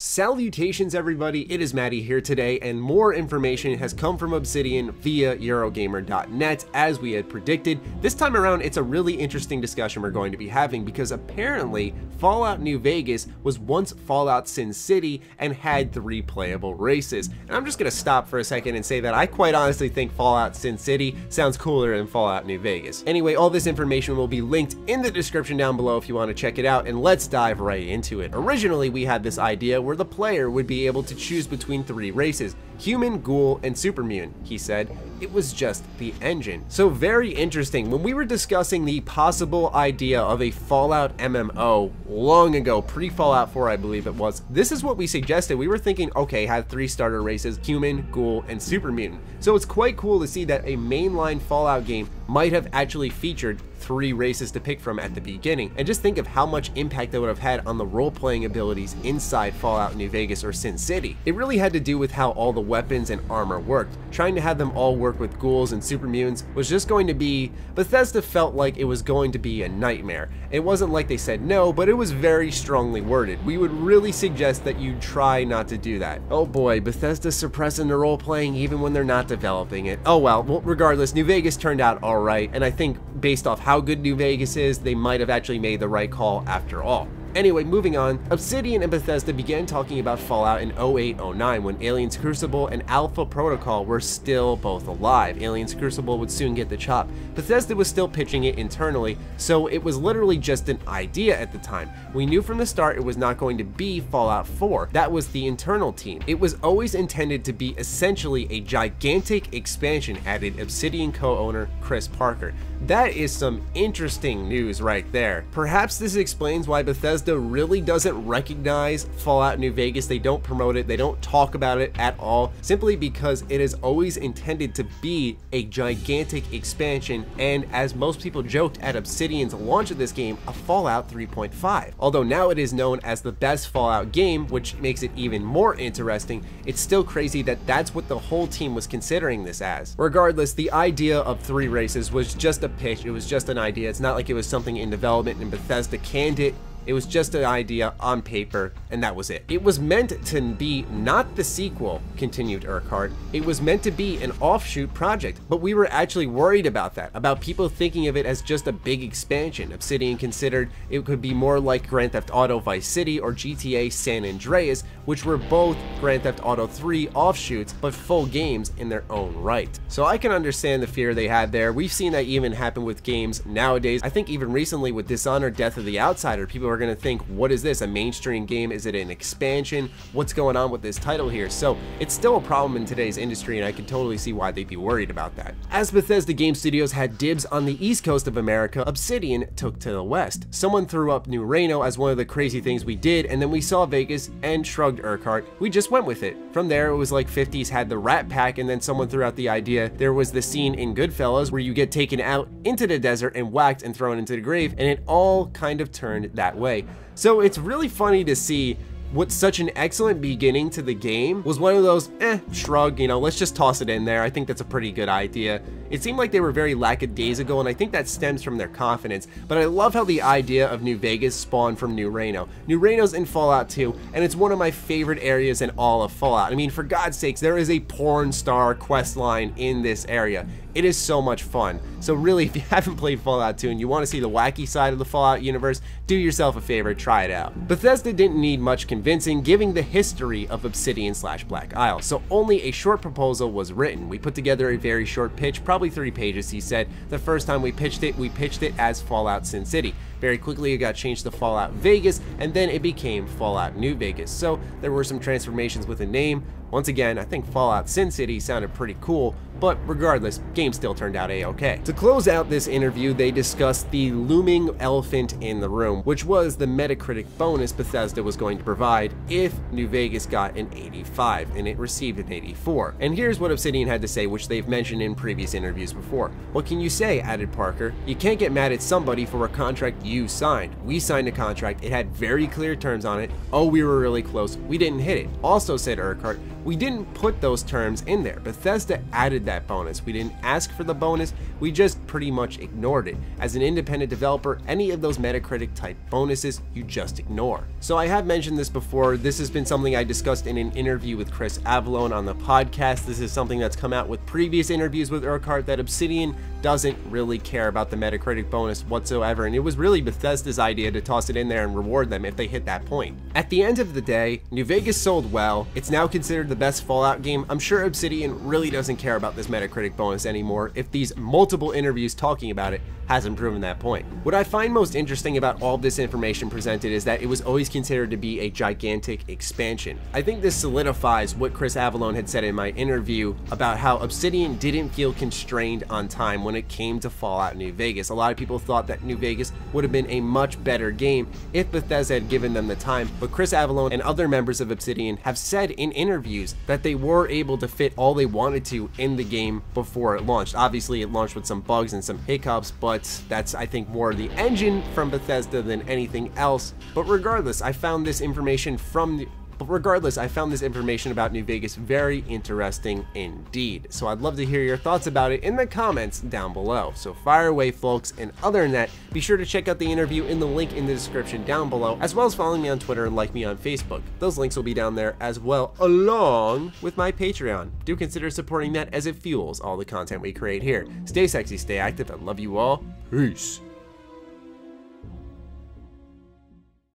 Salutations everybody, it is Matty here today, and more information has come from Obsidian via Eurogamer.net as we had predicted. This time around, it's a really interesting discussion we're going to be having because apparently Fallout New Vegas was once Fallout Sin City and had 3 playable races. And I'm just going to stop for a second and say that I quite honestly think Fallout Sin City sounds cooler than Fallout New Vegas. Anyway, all this information will be linked in the description down below if you want to check it out, and let's dive right into it. Originally, we had this idea where the player would be able to choose between 3 races: human, ghoul, and supermutant. He said it was just the engine. So very interesting. When we were discussing the possible idea of a Fallout MMO long ago, pre-Fallout 4 I believe it was, this is what we suggested. We were thinking, okay, have 3 starter races: human, ghoul, and supermutant. So it's quite cool to see that a mainline Fallout game might have actually featured 3 races to pick from at the beginning, and just think of how much impact that would have had on the role-playing abilities inside Fallout New Vegas or Sin City. It really had to do with how all the weapons and armor worked. Trying to have them all work with ghouls and super mutants was just going to be, Bethesda felt like it was going to be a nightmare. It wasn't like they said no, but it was very strongly worded. We would really suggest that you try not to do that. Oh boy, Bethesda's suppressing the role-playing even when they're not developing it. Oh well, regardless, New Vegas turned out alright, and I think based off how good New Vegas is, they might have actually made the right call after all. Anyway, moving on, Obsidian and Bethesda began talking about Fallout in 08-09 when Aliens Crucible and Alpha Protocol were still both alive. Aliens Crucible would soon get the chop. Bethesda was still pitching it internally, so it was literally just an idea at the time. We knew from the start it was not going to be Fallout 4. That was the internal team. It was always intended to be essentially a gigantic expansion, added Obsidian co-owner Chris Parker. That is some interesting news right there. Perhaps this explains why Bethesda really doesn't recognize Fallout New Vegas. They don't promote it, they don't talk about it at all, simply because it is always intended to be a gigantic expansion, and as most people joked at Obsidian's launch of this game, a Fallout 3.5. Although now it is known as the best Fallout game, which makes it even more interesting, it's still crazy that that's what the whole team was considering this as. Regardless, the idea of 3 races was just a pitch, it was just an idea. It's not like it was something in development and Bethesda canned it. It was just an idea on paper, and that was it. It was meant to be not the sequel, continued Urquhart. It was meant to be an offshoot project, but we were actually worried about that, about people thinking of it as just a big expansion. Obsidian considered it could be more like Grand Theft Auto Vice City or GTA San Andreas, which were both Grand Theft Auto 3 offshoots, but full games in their own right. So I can understand the fear they had there. We've seen that even happen with games nowadays. I think even recently with Dishonored: Death of the Outsider, people are going to think, what is this, a mainstream game? Is it an expansion? What's going on with this title here? So it's still a problem in today's industry, and I can totally see why they'd be worried about that. As Bethesda Game Studios had dibs on the east coast of America, Obsidian took to the west. Someone threw up New Reno as one of the crazy things we did, and then we saw Vegas and shrugged Urquhart. We just went with it. From there, it was like 50s had the Rat Pack, and then someone threw out the idea. There was the scene in Goodfellas where you get taken out into the desert and whacked and thrown into the grave, and it all kind of turned that way. So it's really funny to see what such an excellent beginning to the game was one of those, shrug, you know, let's just toss it in there. I think that's a pretty good idea. It seemed like they were very lackadaisical, and I think that stems from their confidence, but I love how the idea of New Vegas spawned from New Reno. New Reno's in Fallout 2, and it's one of my favorite areas in all of Fallout. I mean, for God's sakes, there is a porn star quest line in this area. It is so much fun. So really, if you haven't played Fallout 2 and you want to see the wacky side of the Fallout universe, do yourself a favor, try it out. Bethesda didn't need much convincing given the history of Obsidian/Black Isle, so only a short proposal was written. We put together a very short pitch, probably 3 pages, he said. The first time we pitched it as Fallout Sin City. Very quickly it got changed to Fallout Vegas, and then it became Fallout New Vegas. So there were some transformations with the name. Once again, I think Fallout Sin City sounded pretty cool, but regardless, game still turned out a-okay. To close out this interview, they discussed the looming elephant in the room, which was the Metacritic bonus Bethesda was going to provide if New Vegas got an 85, and it received an 84. And here's what Obsidian had to say, which they've mentioned in previous interviews before. "What can you say?" added Parker. "You can't get mad at somebody for a contract you signed. We signed a contract, it had very clear terms on it. Oh, we were really close, we didn't hit it. Also said Urquhart, we didn't put those terms in there. Bethesda added that bonus. We didn't ask for the bonus, we just pretty much ignored it. As an independent developer, any of those Metacritic type bonuses, you just ignore. So I have mentioned this before, this has been something I discussed in an interview with Chris Avallone on the podcast. This is something that's come out with previous interviews with Urquhart, that Obsidian doesn't really care about the Metacritic bonus whatsoever, and it was really Bethesda's idea to toss it in there and reward them if they hit that point. At the end of the day, New Vegas sold well, it's now considered the best Fallout game. I'm sure Obsidian really doesn't care about this Metacritic bonus anymore if these multiple interviews talking about it hasn't proven that point. What I find most interesting about all this information presented is that it was always considered to be a gigantic expansion. I think this solidifies what Chris Avallone had said in my interview about how Obsidian didn't feel constrained on time when it came to Fallout New Vegas. A lot of people thought that New Vegas would have been a much better game if Bethesda had given them the time, but Chris Avallone and other members of Obsidian have said in interviews that they were able to fit all they wanted to in the game before it launched. Obviously, it launched with some bugs and some hiccups, but that's, I think, more the engine from Bethesda than anything else. But regardless, I found this information about New Vegas very interesting indeed. So I'd love to hear your thoughts about it in the comments down below. So fire away, folks. And other than that, be sure to check out the interview in the link in the description down below, as well as following me on Twitter and like me on Facebook. Those links will be down there as well, along with my Patreon. Do consider supporting that as it fuels all the content we create here. Stay sexy, stay active, I love you all. Peace.